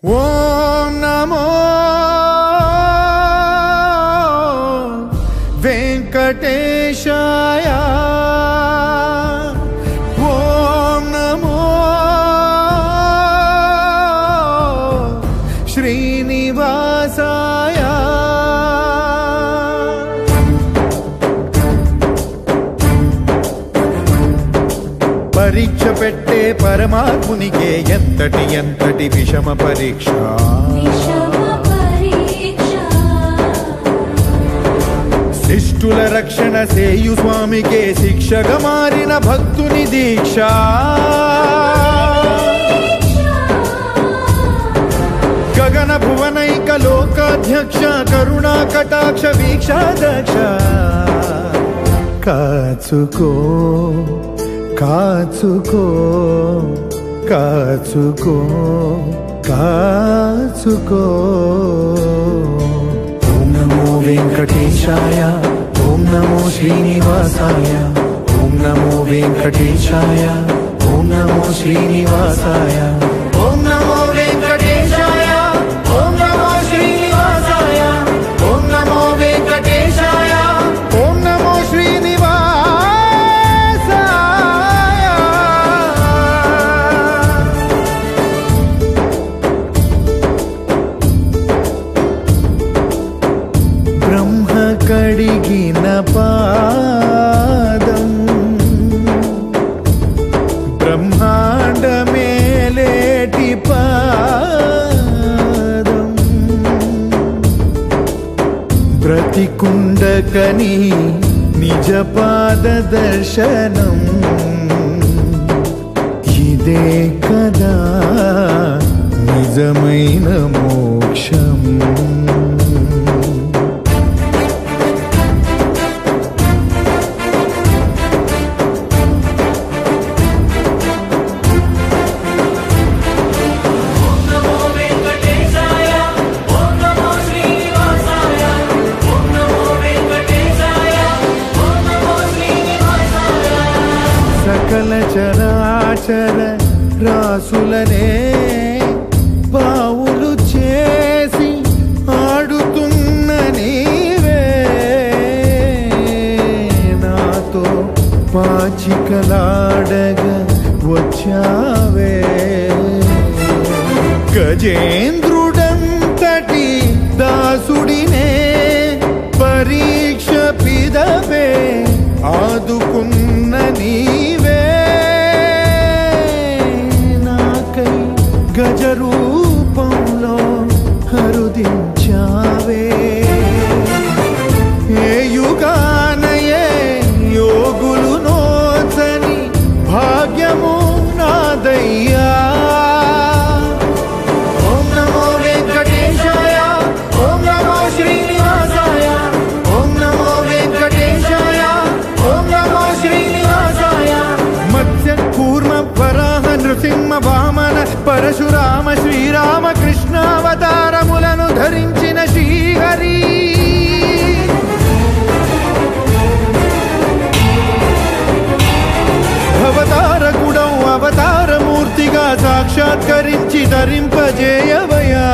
ఓం నమో వెంకటేశాయ ఓం నమో శ్రీనివాసాయ పరీక్ష పెట్టే పరమాత్మునికే ఎంతటి ఎంతటి విషమ పరీక్ష శిష్టుల రక్షణ సేయు స్వామికే శిక్షగా మారిన భక్తుని దీక్ష గగన భువనైక లోకాధ్యక్ష కరుణా కటాక్ష వీక్షాదక్ష కాచుకో కాచుకో కాచుకో కాచుకో ఓం నమో వెంకటేశాయ ఓం నమో శ్రీనివాసాయ ఓం నమో వెంకటేశాయ ఓం నమో శ్రీనివాసాయ ఓం నమో వెంకటేశాయ ఓం నమో శ్రీనివాసాయ ఓం నమో వెంకటేశాయ ఓం నమో శ్రీనివాసాయ బ్రహ్మ కడిగిన పాదం బ్రహ్మాండ మేలేటి పాదం బ్రతికుండకని నిజ పాద దర్శనం ఇదే కదా నిజమైన మోక్షం సకల చరాచర రాసులనే పావులు చేసి ఆడుతున్న నీవే నాతో పాచికలాడగా వచ్చావే గజేంద్రుడంతటి దాసుడినే పరీక్ష పిదవే ఆదుకున్న నీవే నాకై గజ రూపంలో హరుదించావే ఏ యుగానయే యోగులు నోచని భాగ్యము నాదయ్యా ఓం నమో వెంకటేశాయ ఓం నమో శ్రీనివాసాయ ఓం నమో వెంకటేశాయ ఓం నమో శ్రీనివాసాయ మత్స్య కూర్మ వరాహ నృసింహ వామన పరశురామ శ్రీరామ కృష్ణావతారములను ధరించిన శ్రీహరి అవతారకుడౌ అవతారమూర్తిగా సాక్షాత్కరించి ధరింపజేయవయా